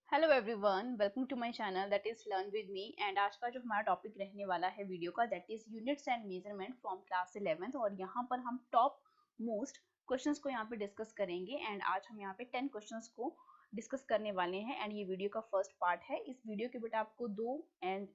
Hello everyone, welcome to my channel that is learn with me. And आज का जो हमारा टॉपिक रहने वाला है वीडियो का, that is units and measurement from class 11th। और यहाँ पर हम टॉप मोस्ट क्वेश्चंस को यहाँ पे डिस्कस करेंगे। एंड आज हम यहाँ पे 10 क्वेश्चंस को डिस्कस करने वाले हैं। एंड ये वीडियो का फर्स्ट पार्ट है। इस वीडियो के बेटा आपको दो एंड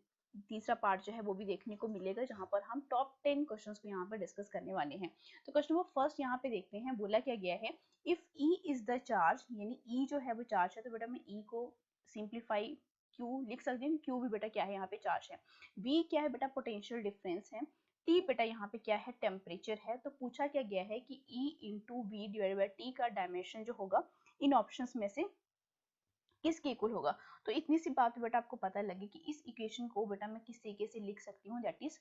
तीसरा पार्ट जो है वो भी देखने को मिलेगा, जहां पर हम टॉप 10 क्वेश्चंस को यहाँ पर डिस्कस करने वाले हैं। तो क्वेश्चन नंबर फर्स्ट यहाँ पे देखते हैं, बोला क्या गया है, if E is the charge, यानी E जो है वो चार्ज है, तो बेटा मैं E को सिंप्लीफाई Q लिख सकती हूँ। Q भी बेटा क्या है, यहाँ पे चार्ज है। V क्या है बेटा, पोटेंशियल डिफरेंस है। T बेटा यहाँ पे क्या है, टेम्परेचर है। तो पूछा क्या गया है कि E into V divide by T का डायमेंशन जो होगा इन ऑप्शंस में से किसके इक्वल होगा। तो इतनी सी बात बेटा आपको पता लगे कि इस इक्वेशन को बेटा मैं किस तरीके से लिख सकती हूँ, that is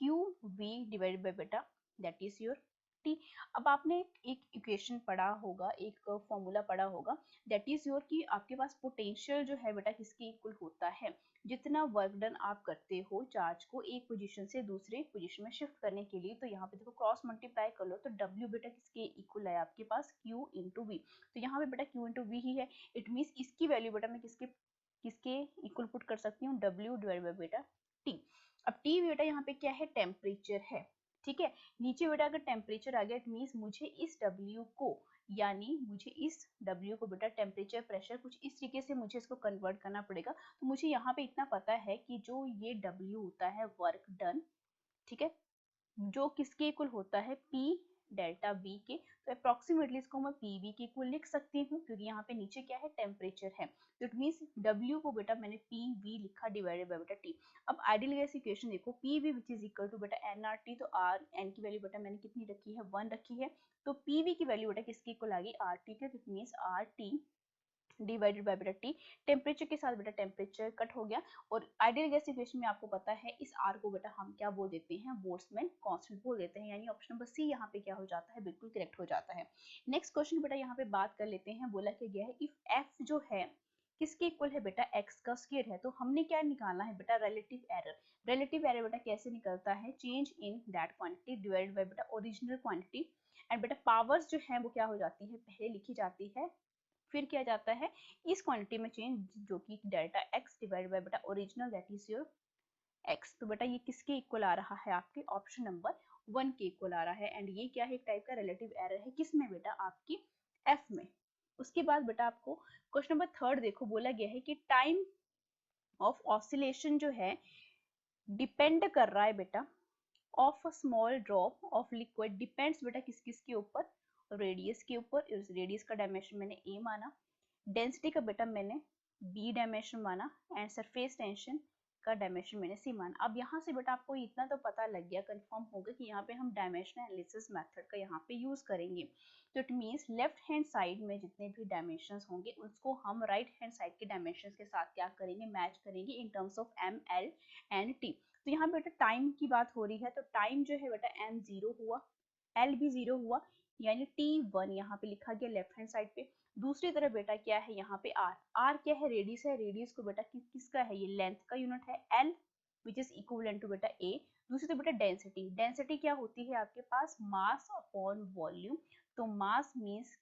Q V divided by बेटा दैट इज योर टी। अब आपने एक इक्वेशन पढ़ा होगा, एक फॉर्मूला पढ़ा होगा, दैट इज योर कि आपके पास पोटेंशियल जो है बेटा किसके इक्वल होता है, जितना वर्क डन आप करते हो चार्ज को एक पोजीशन से दूसरे पोजीशन में शिफ्ट करने के लिए। तो यहाँ पे देखो क्रॉस मल्टीप्लाई कर लो, तो W बेटा किसके इक्वल है आपके पास, Q इंटू वी। तो यहाँ पे बेटा Q इंटू वी ही है। इट मीन्स इसकी वैल्यू बेटा मैं किसके किसके इक्वल पुट कर सकती हूँ, W डिवाइड बाय बेटा T। अब T बेटा यहाँ पे क्या है, टेम्परेचर है। ठीक है, नीचे बेटा अगर टेम्परेचर आ गया, इट मीन्स मुझे इस W को, यानी मुझे इस W को बेटा टेम्परेचर प्रेशर कुछ इस तरीके से मुझे इसको कन्वर्ट करना पड़ेगा। तो मुझे यहाँ पे इतना पता है कि जो ये W होता है वर्क डन, ठीक है, जो किसके इक्वल होता है, P डेल्टा V के। तो अप्रोक्सीमेटली इसको मैं PV के इक्वल लिख सकती हूँ, क्योंकि यहाँ पे नीचे क्या है, टेम्परेचर है। तो इट मीन्स W को बेटा मैंने PV लिखा डिवाइडेड बाय बेटा T। अब आइडियल गैस इक्वेशन देखो, PV which is equal to बेटा nRT। तो R n की वैल्यू बेटा मैंने कितनी रखी है, 1 रखी है। तो PV की वैल्यू बेटा किसके इक्वल आ गई, RT के। तो it means RT divided by बेटा टी। टेम्परेचर के साथ बेटा टेम्परेचर कट हो गया। और आइडियल गैस इक्वेशन में आपको पता है इस आर को बेटा हम क्या बोल देते हैं, बोल्ट्जमैन कांस्टेंट बोल देते हैं। यानी ऑप्शन नंबर सी यहाँ पे क्या हो जाता है, बिल्कुल करेक्ट हो जाता है। नेक्स्ट क्वेश्चन बेटा यहाँ पे बात कर लेते हैं। बोला क्या गया है, इफ एफ जो है किसके इक्वल है बेटा, एक्स का स्क्वायर है। तो हमने क्या निकालना है बेटा, रिलेटिव एरर। रिलेटिव एरर बेटा कैसे निकलता है, change in that quantity divided by बेटा ओरिजिनल क्वांटिटी। एंड बेटा पावर्स जो है वो क्या हो जाती है, पहले लिखी जाती है, फिर किया जाता है इस क्वांटिटी में चेंज, जो कि डेल्टा एक्स डिवाइड बाय बेटा original that is your x. तो बेटा ये किसके इक्वल आ रहा है, आपके ऑप्शन नंबर 1 के इक्वल आ रहा है। एंड ये क्या है, एक टाइप का रिलेटिव एरर है, किसमें बेटा, आपकी एफ में। उसके बाद बेटा आपको क्वेश्चन नंबर थर्ड देखो, बोला गया है कि टाइम ऑफ ऑसिलेशन जो है डिपेंड कर रहा है बेटा of a small drop of liquid, depends बेटा किस किस के ऊपर, रेडियस के ऊपर। रेडियस का डायमेंशन मैंने a माना, डेंसिटी का बेटा मैंने b डायमेंशन माना, एंड सरफेस टेंशन का डायमेंशन मैंने c माना। अब यहाँ से बेटा आपको इतना तो पता लग गया, कंफर्म हो गया कि यहाँ पे हम डायमेंशन एनालिसिस मेथड का यहाँ पे यूज करेंगे। तो it means left hand side में जितने भी डायमेंशंस होंगे उसको हम राइट हैंड साइड के डायमेंशंस के साथ क्या करेंगे, मैच करेंगे in terms of m, l and t। तो यहाँ बेटा टाइम की बात हो रही है, तो टाइम जो है बेटा m 0 हुआ, l भी 0 हुआ, यानी t1 यहाँ पे लिखा गया लेफ्ट हैंड साइड पे। दूसरी तरफ बेटा क्या है, यहाँ पे r क्या है, रेडियस है। रेडियस को बेटा किसका है, ये लेंथ का यूनिट है, l which is equivalent to बेटा a। दूसरी तरफ बेटा डेंसिटी, डेंसिटी क्या होती है आपके पास, मास अपॉन वॉल्यूम। तो mass means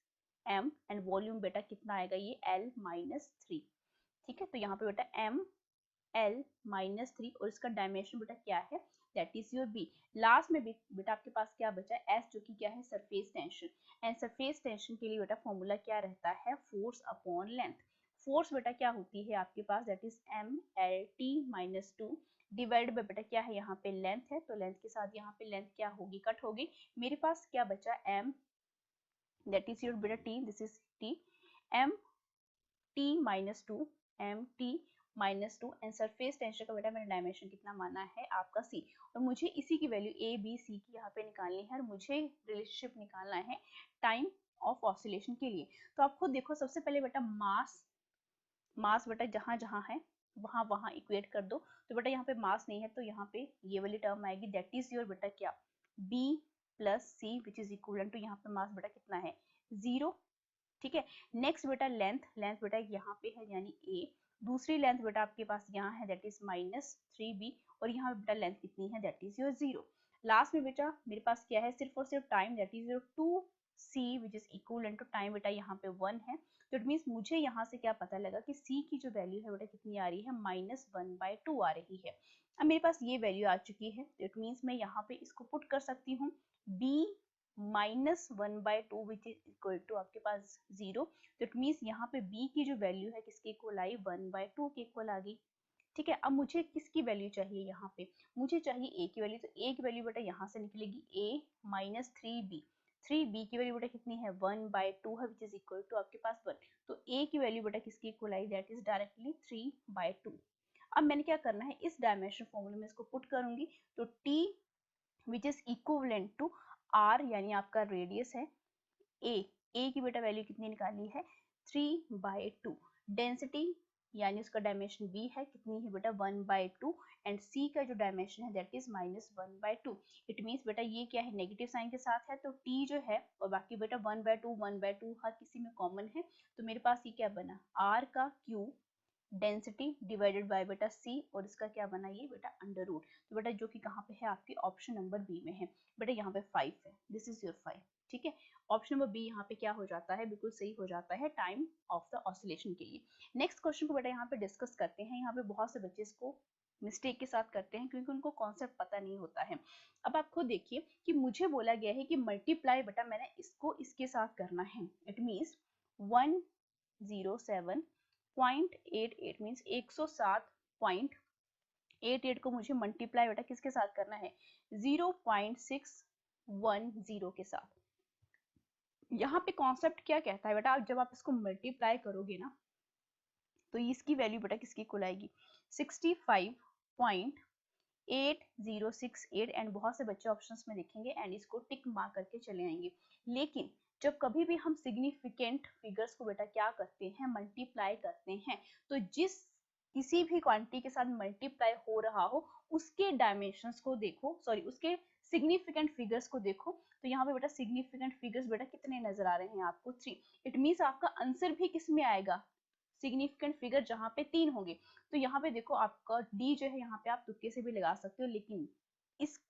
m and volume बेटा कितना आएगा, ये l माइनस 3। ठीक है, तो यहाँ पे बेटा m L माइनस 3 और इसका डायमेंशन बेटा क्या है, that is your B। Last में बेटा आपके पास क्या बचा है, S, जो कि क्या है, surface tension. And surface tension के लिए बेटा फॉर्मूला क्या रहता है, फोर्स अपॉन लेंथ। फोर्स बेटा क्या होती है आपके पास, that is MLT minus 2 divide by बेटा क्या है, यहाँ पे लेंथ है, तो लेंथ के साथ यहाँ पे लेंथ क्या होगी, कट होगी। मेरे पास क्या बचा, M दैट इज योर बेटा T, this is T, M T minus 2, MT minus 2 and surface tension का बेटा मैंने डायमेंशन कितना माना है, आपका C। और मुझे इसी की वैल्यू A B C की यहाँ पे निकालनी है, और मुझे रिलेशनशिप निकालना है टाइम ऑफ ऑसिलेशन के लिए। तो आप खुद देखो, सबसे पहले बेटा मास बेटा जहां जहां है वहां वहां इक्वेट कर दो। तो बेटा यहाँ पे मास नहीं है, तो यहाँ पे ये वाली टर्म आएगी, दैट इज योर बेटा क्या, B plus C which is equal to, यहाँ पे मास बेटा कितना है, 0। ठीक है, नेक्स्ट बेटा लेंथ, लेंथ बेटा यहाँ पे है यानी a। दूसरी लेंथ बेटा आपके पास यहाँ है, दैट इज माइनस 3b। और यहाँ पे बेटा लेंथ कितनी है, दैट इज योर 0। लास्ट में बेटा मेरे पास क्या है, सिर्फ और सिर्फ time, that is your 2 c which is equal to time बेटा यहाँ पे 1 है, तो इट मीन्स मुझे यहाँ से क्या पता लगा कि c की जो वैल्यू है बेटा कितनी आ रही है, -1/2 आ रही है। अब मेरे पास ये वैल्यू आ चुकी है, तो इट मीन्स मैं यहाँ पे इसको पुट कर सकती हूँ, b -1/2 which is equal to आपके पास 0, तो इट मीन्स यहाँ पे b की जो वैल्यू है किसके इक्वल आई, 1/2 के इक्वल आ गई। ठीक है, अब मुझे किसकी वैल्यू चाहिए यहाँ पे, मुझे चाहिए a की वैल्यू, तो a की वैल्यू बेटा यहाँ से निकलेगी a माइनस 3b, 3b की वैल्यू बेटा कितनी है, 1/2 है विच इज इक्वल टू आपके पास 1, तो a की वैल्यू बेटा किसकी equal I, that is directly 3/2। अब मैंने क्या करना है, इस डायमेंशन फॉर्मूले में इसको पुट करूंगी, तो t which is equivalent to r यानी आपका रेडियस है a की बेटा वैल्यू कितनी निकाली है, 3/2, डेंसिटी यानी उसका डायमेंशन b है, कितनी है बेटा 1/2, एंड c का जो डायमेंशन है दैट इज -1/2। इट मीन्स बेटा ये क्या है, नेगेटिव साइन के साथ है, तो t जो है और बाकी बेटा 1/2 हर किसी में कॉमन है, तो मेरे पास ये क्या बना, r का क्यूब डेंसिटी डिवाइडेड बाय बेटा c, और इसका क्या बना ये बेटा अंडर रूट, तो बेटा जो कि कहाँ पे है आपकी ऑप्शन नंबर बी में है, बेटा यहाँ पे 5 है, दिस इज योर 5। ठीक है, ऑप्शन नंबर बी यहाँ पे क्या हो जाता है, बिल्कुल सही हो जाता है टाइम ऑफ द ऑसिलेशन के लिए। नेक्स्ट क्वेश्चन को बेटा यहाँ पे डिस्कस करते हैं, यहाँ पे बहुत से बच्चे इसको मिस्टेक के साथ करते हैं क्योंकि उनको कॉन्सेप्ट पता नहीं होता है। अब आप खुद देखिए कि मुझे बोला गया है कि मल्टीप्लाई बेटा मैंने इसको इसके साथ करना है, इट मीन्स 107.88 मीन्स 107.88 को मुझे मल्टीप्लाई बेटा किसके साथ करना है, 0.610 के साथ। यहाँ पे कॉन्सेप्ट क्या कहता है बेटा, जब आप इसको मल्टीप्लाई करोगे ना तो इसकी वैल्यू बेटा किसकी इक्वल आएगी, 65.8068, एंड बहुत से बच्चे ऑप्शंस में लिखेंगे एंड इसको टिक मार करके चले आएंगे। लेकिन जब कभी भी हम सिग्निफिकेंट फिगर्स को बेटा क्या करते हैं, मल्टीप्लाई करते हैं, तो जिस किसी भी क्वांटिटी के साथ मल्टीप्लाई हो रहा हो उसके डायमेंशंस को देखो, सॉरी उसके सिग्निफिकेंट फिगर्स को देखो, तो यहाँ पे बेटा सिग्निफिकेंट फिगर्स बेटा कितने नजर आ रहे हैं आपको, 3। इट मीन्स आपका आंसर भी किस में आएगा, सिग्निफिकेंट फिगर जहाँ पे 3 होंगे। तो यहाँ पे देखो आपका डी जो है यहाँ पे आप तुक्के से भी लगा सकते हो, लेकिन इस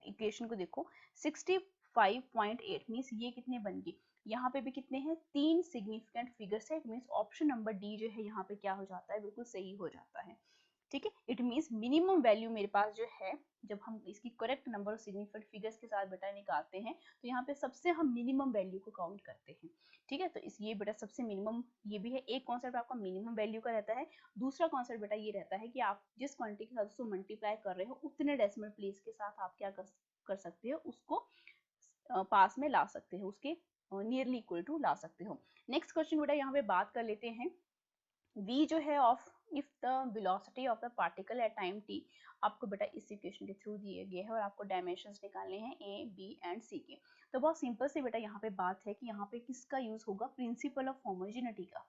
इक्वेशन को देखो 65.8 मीन्स ये कितने बन गए, यहाँ पे भी कितने हैं, 3 सिग्निफिकेंट फिगर्स है, मीन्स ऑप्शन नंबर डी जो है यहाँ पे क्या हो जाता है, बिल्कुल सही हो जाता है। ठीक है, इट मीन्स मिनिमम वैल्यू मेरे पास जो है, जब हम इसकी करेक्ट नंबर और सिग्निफिकेंट फिगर्स के साथ बेटा निकालते हैं, तो यहाँ पे सबसे हम मिनिमम वैल्यू को काउंट करते हैं। ठीक है, तो इस ये बेटा सबसे मिनिमम ये भी है, एक कॉन्सेप्ट आपका मिनिमम वैल्यू का रहता है, दूसरा कॉन्सेप्ट बेटा ये रहता है कि आप जिस क्वांटिटी के साथ उसको मल्टीप्लाई कर रहे हो उतने डेसिमल प्लेस के साथ आप क्या कर सकते हो, उसको पास में ला सकते हो, उसके नियरली इक्वल टू ला सकते हो। नेक्स्ट क्वेश्चन बेटा यहाँ पे बात कर लेते हैं, v जो है of if the velocity of the particle at time t, आपको बेटा इस इक्वेशन के थ्रू दिए गए हैं और आपको डायमेंशंस निकालने हैं a b एंड c के। तो बहुत सिंपल से बेटा यहाँ पे बात है कि यहाँ पे किसका यूज होगा, प्रिंसिपल ऑफ होमोजेनिटी का।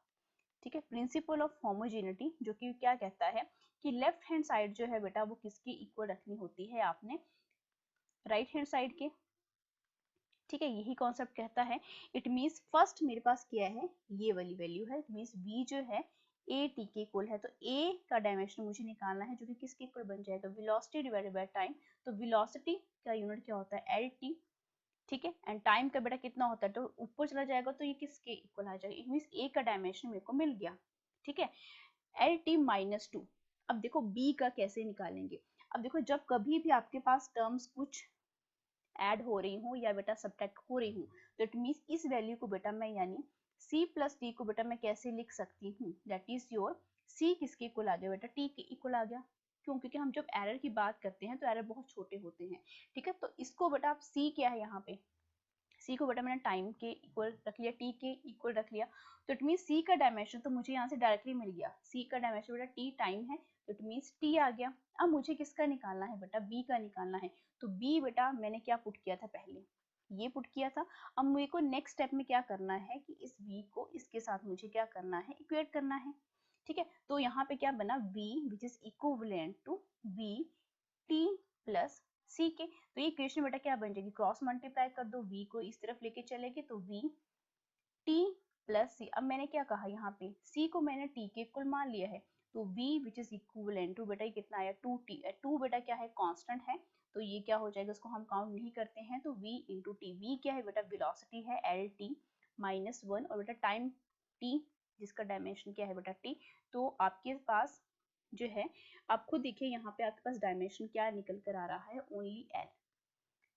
ठीक है, प्रिंसिपल ऑफ होमोजेनिटी जो कि क्या कहता है कि लेफ्ट हैंड साइड जो है बेटा वो किसके इक्वल रखनी होती है आपने, राइट हैंड साइड के। ठीक है, यही कॉन्सेप्ट कहता है। इट मीन्स फर्स्ट मेरे पास क्या है, ये वाली वैल्यू है, इट मीन्स v जो है ए टी के इक्वल है, तो a का डायमेंशन मुझे निकालना है जो कि किसके इक्वल बन जाएगा, वेलोसिटी डिवाइडेड बाय टाइम। तो वेलोसिटी का यूनिट क्या होता है, एल टी। ठीक है, एंड टाइम का बेटा कितना होता है, तो ऊपर चला जाएगा तो ये किसके इक्वल आ जाएगा, इट मीन्स a का डायमेंशन मेरे को मिल गया। ठीक है, एल टी माइनस 2। अब देखो b का कैसे निकालेंगे, अब देखो जब कभी भी आपके पास टर्म्स कुछ ऐड हो रही हूँ या बेटा सब्ट्रैक्ट हो रही हूँ, तो इट मीन्स इस वैल्यू को बेटा मैं यानी c प्लस टी को बेटा मैं कैसे लिख सकती हूँ, दैट इज योर c किसके इक्वल आ गया बेटा, t के इक्वल आ गया। क्यों, क्योंकि हम जब एरर की बात करते हैं तो एरर बहुत छोटे होते हैं। ठीक है, तो इसको बेटा आप c क्या है यहाँ पे, c को बेटा मैंने टाइम के इक्वल रख लिया, t के इक्वल रख लिया, तो इट मीन c का डायमेंशन तो मुझे यहाँ से डायरेक्टली मिल गया, c का डायमेंशन बेटा t टाइम है, तो इट मीन t आ गया। अब मुझे किसका निकालना है बेटा, b का निकालना है, तो b बेटा मैंने क्या पुट किया था, पहले ये पुट किया था। अब मुझे को नेक्स्ट स्टेप में क्या करना है कि इस v को इसके साथ मुझे क्या करना है, इक्वेट करना है। ठीक है, तो यहाँ पे क्या बना, v which is equivalent to v t plus c के, तो ये इक्वेशन बेटा क्या बन जाएगी, क्रॉस मल्टीप्लाई कर दो, v को इस तरफ लेके चलेगी तो v t प्लस c। अब मैंने क्या कहा, यहाँ पे c को मैंने t के इक्वल मान लिया है, तो v which is equivalent to बेटा कितना आया, 2t। 2 बेटा क्या है, कांस्टेंट है, तो ये क्या हो जाएगा, इसको हम काउंट नहीं करते हैं, तो v इंटू टी, v क्या है बेटा, वेलोसिटी है एल टी माइनस 1, और बेटा टाइम t जिसका डायमेंशन क्या है बेटा t, तो आपके पास जो है, आप खुद देखिए यहाँ पे आपके पास डायमेंशन क्या निकल कर आ रहा है, ओनली l।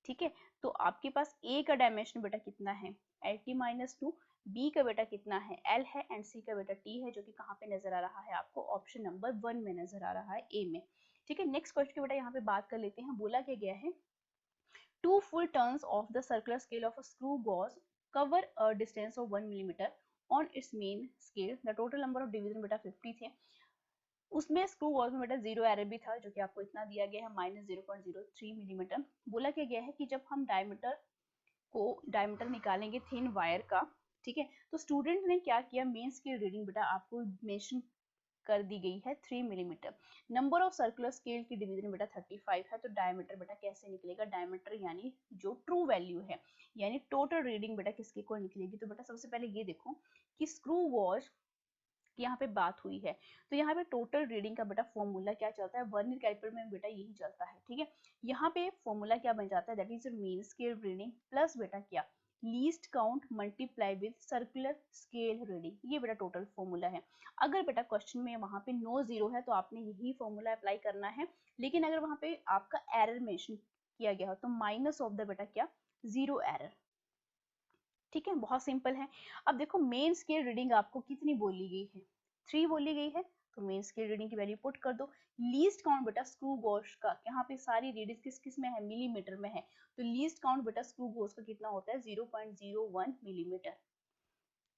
ठीक है, तो आपके पास a का डायमेंशन बेटा कितना है, एल टी माइनस 2, b का बेटा कितना है, l है, एंड c का बेटा t है, जो कि कहाँ पे नजर आ रहा है आपको, ऑप्शन नंबर 1 में नजर आ रहा है, a में। ठीक है, नेक्स्ट क्वेश्चन की बेटा यहाँ पे बात कर लेते हैं। बोला क्या गया है, 2 full turns of the circular scale of a screw gauge cover a distance of 1 millimeter on its main scale, the total number of division बेटा 50 थे। उसमें स्क्रू गॉज में बेटा जीरो एरर भी था, जो कि आपको इतना दिया गया है -0.03 मिलीमीटर। बोला क्या गया है कि जब हम डायमीटर निकालेंगे थिन वायर का, ठीक है, तो स्टूडेंट ने क्या किया, मेन स्केल रीडिंग बेटा आपको मेंशन कर दी गई है 3 millimetre. Number of circular scale की डिवीजन बेटा 35 है, तो डायमीटर बेटा कैसे निकलेगा, डायमीटर यानी जो ट्रू वैल्यू है, यानी टोटल रीडिंग बेटा किसकी को निकलेगी। तो बेटा सबसे पहले ये देखो कि स्क्रू वॉश यहाँ पे बात हुई है, तो यहाँ पे टोटल रीडिंग का बेटा फॉर्मूला क्या चलता है, वर्नियर कैलिपर में बेटा यही चलता है। ठीक है, यहाँ पे फॉर्मूला क्या बन जाता है, that is mean scale reading plus बेटा क्या, least count multiply with circular scale reading, ये बेटा टोटल फॉर्मूला है। अगर बेटा क्वेश्चन में वहां पे नो जीरो है तो आपने यही फॉर्मूला अप्लाई करना है, लेकिन अगर वहां पे आपका एरर मेंशन किया गया हो तो माइनस ऑफ द बेटा क्या, जीरो एरर। ठीक है, बहुत सिंपल है। अब देखो मेन स्केल रीडिंग आपको कितनी बोली गई है, 3 बोली गई है, तो मेन स्केल रीडिंग की वैल्यू पुट कर दो। लीस्ट काउंट बेटा स्क्रू गोश का, यहाँ पे सारी रीडिंग किस किस में है, मिलीमीटर में है, तो लीस्ट काउंट बेटा स्क्रू गोश का कितना होता है, 0.01 मिलीमीटर।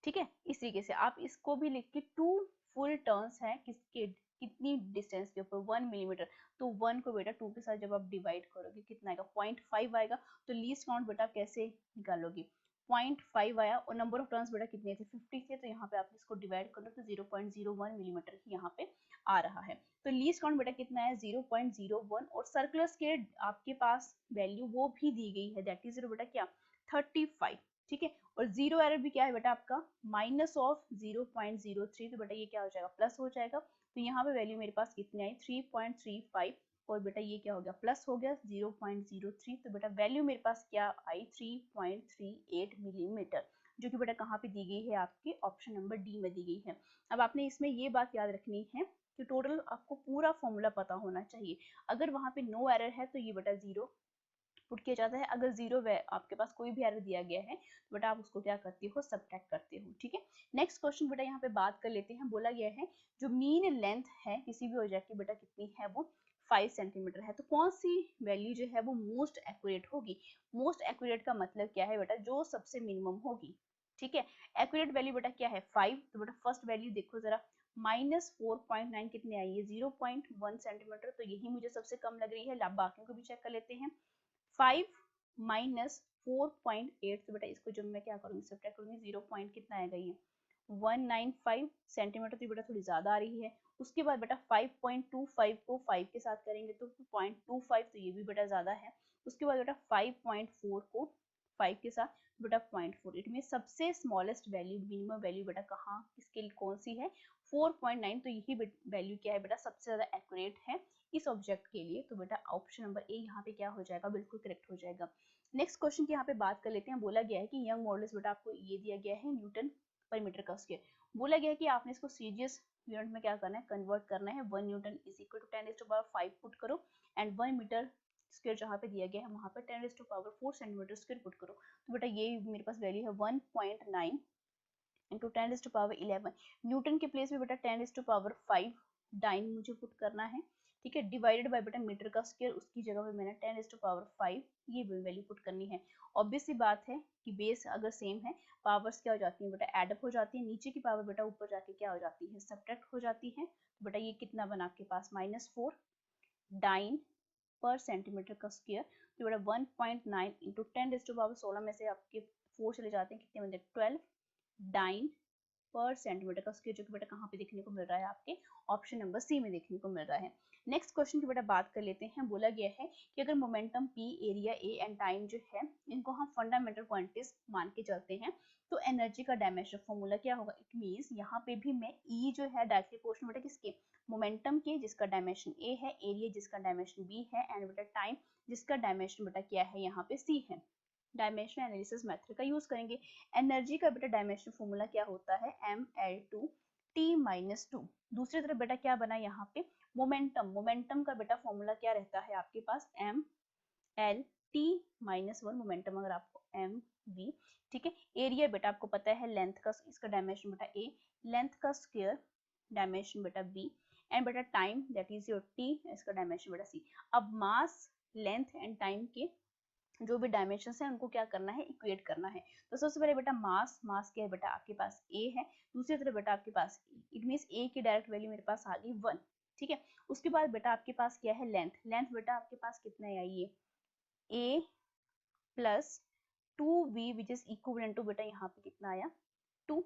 ठीक है, इस तरीके से आप इसको भी लिख के 2 फुल टर्न्स है किसके, कितनी डिस्टेंस के ऊपर, 1 मिलीमीटर, तो 1 को बेटा 2 के साथ जब आप डिवाइड करोगे कितना आएगा, 0.5 आएगा। तो लीस्ट काउंट बेटा कैसे निकालोगे, 0.5 आया, और नंबर ऑफ टर्न्स बेटा कितने थे, 50 थे, तो यहाँ पे आप इसको डिवाइड करो तो 0.01 मिलीमीटर ही यहाँ पे आ रहा है। तो लीस्ट काउंट बेटा कितना है, 0.01, और सर्कुलर स्केल आपके पास वैल्यू वो भी दी गई है, दैट इज बेटा क्या, 35। ठीक है, और जीरो एरर भी क्या है बेटा आपका, माइनस ऑफ 0.03, तो बेटा ये क्या हो जाएगा, प्लस हो जाएगा। तो यहाँ पे वैल्यू मेरे पास कितनी आई, 3.35, और बेटा ये क्या हो गया, प्लस हो गया 0.03, तो बेटा वैल्यू मेरे पास क्या आई, 3.38 मिलीमीटर, जो कि बेटा कहाँ पे दी गई है, आपके ऑप्शन नंबर डी में दी गई है। अब आपने इसमें ये बात याद रखनी है कि टोटल आपको पूरा फॉर्मूला पता होना चाहिए। अगर वहां पे नो एरर है तो ये बेटा जीरो पुट किया जाता है, अगर जीरो आपके पास कोई भी एरर दिया गया है तो बेटा आप उसको क्या करते हो, सब्ट्रैक्ट करते हो। ठीक है, नेक्स्ट क्वेश्चन बेटा यहाँ पे बात कर लेते हैं। बोला गया है जो मीन लेंथ है किसी भी ऑब्जेक्ट की बेटा कितनी है, वो 5 सेंटीमीटर है, तो कौन सी वैल्यू जो है वो मोस्ट एक्यूरेट होगी। मोस्ट एक्यूरेट का मतलब क्या है बेटा, जो सबसे मिनिमम होगी। ठीक है, एक्यूरेट वैल्यू बेटा क्या है 5, तो बेटा फर्स्ट वैल्यू देखो जरा, -4.9 कितने आई है, 0.1 सेंटीमीटर, तो यही मुझे सबसे कम लग रही है। बाकियों को भी चेक कर लेते हैं। 5 माइनस 4.8, तो बेटा इसको जब मैं क्या करूंगी, सब्ट्रैक्ट करूंगी, 0 पॉइंट कितना आएगा, ये 195 सेंटीमीटर, तो बेटा थोड़ी ज्यादा आ रही है। उसके बाद बेटा 5.25 को 5 के साथ करेंगे तो 0.25, तो ये भी बेटा ज्यादा है। उसके बाद बेटा 5.4 को 5 के साथ, बेटा 0.48 में सबसे स्मॉलेस्ट वैल्यू, मिनिमम वैल्यू बेटा कहाँ इसके कौन सी है, 4.9, तो यही वैल्यू क्या है बेटा, सबसे ज्यादा एक्यूरेट है इस ऑब्जेक्ट के लिए, तो बेटा ऑप्शन नंबर ए यहाँ पे क्या हो जाएगा, बिल्कुल करेक्ट हो जाएगा। नेक्स्ट क्वेश्चन की यहाँ पे बात कर लेते हैं। बोला गया है कि यंग मॉडल्स बेटा आपको ये दिया गया है न्यूटन पर मीटर का स्क्वायर। बोला गया है कि आपने इसको सीरीज यूनिट में क्या करना है, कन्वर्ट करना है। 1 newton is equal to 10⁵ put करो, एंड 1 मीटर स्क्वायर जहाँ पे दिया गया है वहां पर 10⁴ सेंटीमीटर स्क्वायर पुट करो, तो बेटा ये मेरे पास वैल्यू है 1.9 इंटू 10⁻11। न्यूटन के प्लेस में बेटा 10⁵ डाइन मुझे पुट करना है। ठीक है, डिवाइडेड बाय बेटा मीटर का स्क्वायर, उसकी जगह पे मैंने 10⁵ ये वैल्यू पुट करनी है। ऑब्वियस सी बात है कि बेस अगर सेम है, पावर्स क्या हो जाती है बेटा, एडअप हो जाती है, नीचे की पावर बेटा ऊपर जाके क्या हो जाती है, सब्ट्रैक्ट हो जाती है। तो बेटा ये कितना बना आपके पास, -4 डाइन पर सेंटीमीटर का स्क्वायर, तो बेटा 1.9 इंटू 10⁻16 में से आपके 4 चले जाते हैं, कितने बने, 12 डाइन पर सेंटीमीटर का स्क्वायर, जो कि बेटा कहाँ पे देखने को मिल रहा है, आपके ऑप्शन नंबर सी में देखने को मिल रहा है। नेक्स्ट क्वेश्चन की बेटा बात कर लेते हैं। बोला गया है कि अगर momentum p, area a and time जो है, इनको हम फंडामेंटल क्वांटिटीज मान के चलते हैं, तो एनर्जी का डायमेंशन फॉर्मूला क्या होगा। इट मींस यहाँ पे भी मैं e जो है डायरेक्टली प्रोपोर्शनल बेटा किसके, मोमेंटम के, जिसका डायमेंशन a है, एरिया जिसका डायमेंशन b है, एंड बेटा टाइम जिसका डायमेंशन बेटा क्या है यहाँ पे c है। डायमेंशन एनालिसिस मेथड का यूज करेंगे। एनर्जी का बेटा डायमेंशन फॉर्मूला क्या होता है, ml2t-2। दूसरी तरफ बेटा क्या बना यहाँ पे, मोमेंटम। मोमेंटम का बेटा फॉर्मूला क्या रहता है आपके पास, mlt-1 मोमेंटम, अगर आपको mv, ठीक है। एरिया बेटा आपको पता है लेंथ का, इसका डायमेंशन बेटा a, लेंथ का स्क्वायर डायमेंशन बेटा b, एंड बेटा time that is your t, इसका डायमेंशन बेटा c। अब मास, लेंथ एंड टाइम के जो भी डायमेंशन है उनको क्या करना है, इक्वेट करना है। तो सबसे पहले बेटा मास, मास क्या है बेटा आपके पास a है, दूसरी तरफ बेटा आपके पास इट मींस a की डायरेक्ट वैल्यू मेरे पास आ गई 1, ठीक है। उसके बाद बेटा आपके पास क्या है, लेंथ। लेंथ बेटा आपके पास कितना है, ये a plus 2v which is equivalent to बेटा यहाँ पे कितना आया 2,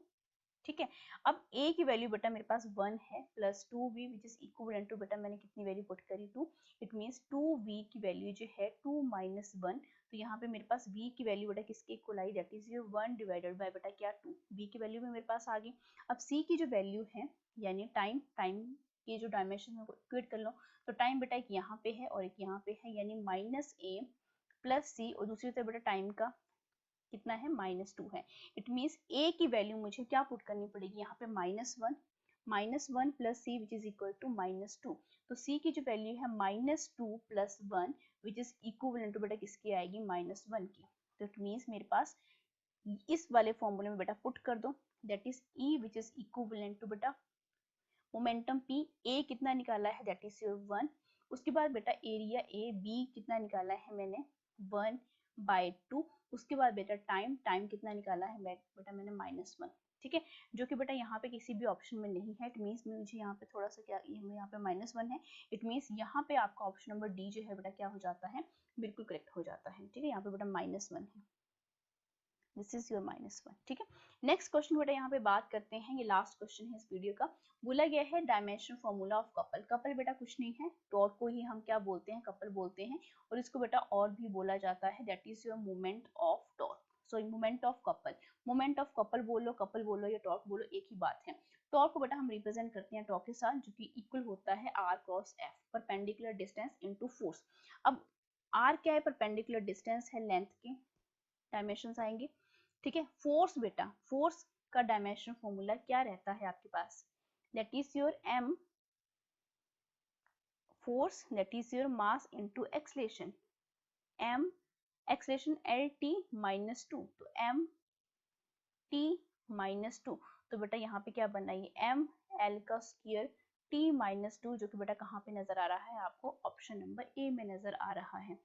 ठीक है। अब a की वैल्यू बेटा मेरे पास 1 है, plus 2v which is equivalent to बेटा मैंने कितनी वैल्यू पुट करी 2, इट मींस 2v की वैल्यू जो है 2 माइनस 1, तो यहाँ पे मेरे पास v की वैल्यू बेटा किसके equal I, that is your 1 divided by बेटा क्या 2, v की वैल्यू भी मेरे पास आ गई। अब c की जो वैल्यू है यानी टाइम, टाइम की जो डायमेंशन है वो इक्वेट कर लो, तो टाइम बेटा एक यहाँ पे है और एक यहाँ पे है, यानी माइनस a प्लस c, और दूसरी तरफ बेटा टाइम का कितना है, -2 है। इट मींस a की वैल्यू मुझे क्या पुट करनी पड़ेगी यहाँ पे, -1 plus c which is equal to -2। तो c की जो वैल्यू है -2 plus 1 which is equivalent to बेटा किसकी आएगी, -1 की। तो इट मींस मेरे पास इस वाले फॉर्मूले में बेटा पुट कर दो, that is E which is equivalent to बेटा मोमेंटम P, A कितना निकाला है दैट इज योर 1, उसके बाद बेटा एरिया A, B कितना निकाला है मैंने 1/2, उसके बाद बेटा टाइम, टाइम कितना निकाला है बेटा मैंने -1, ठीक है, जो कि बेटा यहाँ पे किसी भी ऑप्शन में नहीं है। इट मींस मुझे यहाँ पे थोड़ा सा क्या, यहाँ पे -1 है, इट मींस यहाँ पे आपका ऑप्शन नंबर डी जो है बेटा क्या हो जाता है, बिल्कुल करेक्ट हो जाता है, ठीक है। यहाँ पे बेटा -1 है, दिस इज योर -1, ठीक है। नेक्स्ट क्वेश्चन बेटा यहाँ पे बात करते हैं, ये लास्ट क्वेश्चन है इस वीडियो का। बोला गया है dimension formula of couple. Couple बेटा कुछ नहीं है, टॉर्क को ही हम क्या बोलते हैं, कपल बोलते हैं, और इसको बेटा और भी बोला जाता है, that is your moment of torque, sorry moment of couple. Moment of couple बोलो, कपल बोलो या टॉर्क बोलो, एक ही बात है। टॉर्क को बेटा हम रिप्रेजेंट करते हैं टॉर्क के साथ, जो कि इक्वल होता है r cross f, perpendicular distance into force. अब r क्या है, परपेंडिकुलर डिस्टेंस है, लेंथ के डायमेंशंस आएंगे, ठीक है। फोर्स बेटा, फोर्स का डायमेंशन फॉर्मूला क्या रहता है आपके पास, that is your m force that is your mass into acceleration, m acceleration LT-2, तो MT-2, तो बेटा यहाँ पे क्या बनना है, m l का स्क्वायर T-2, जो कि बेटा कहाँ पे नजर आ रहा है आपको, ऑप्शन नंबर ए में नजर आ रहा है।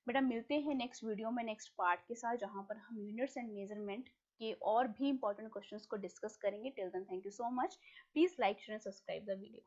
बेटा मिलते हैं नेक्स्ट वीडियो में नेक्स्ट पार्ट के साथ, जहां पर हम यूनिट्स एंड मेजरमेंट के और भी इंपॉर्टेंट क्वेश्चंस को डिस्कस करेंगे। Till then thank you so much, please like share and subscribe the video.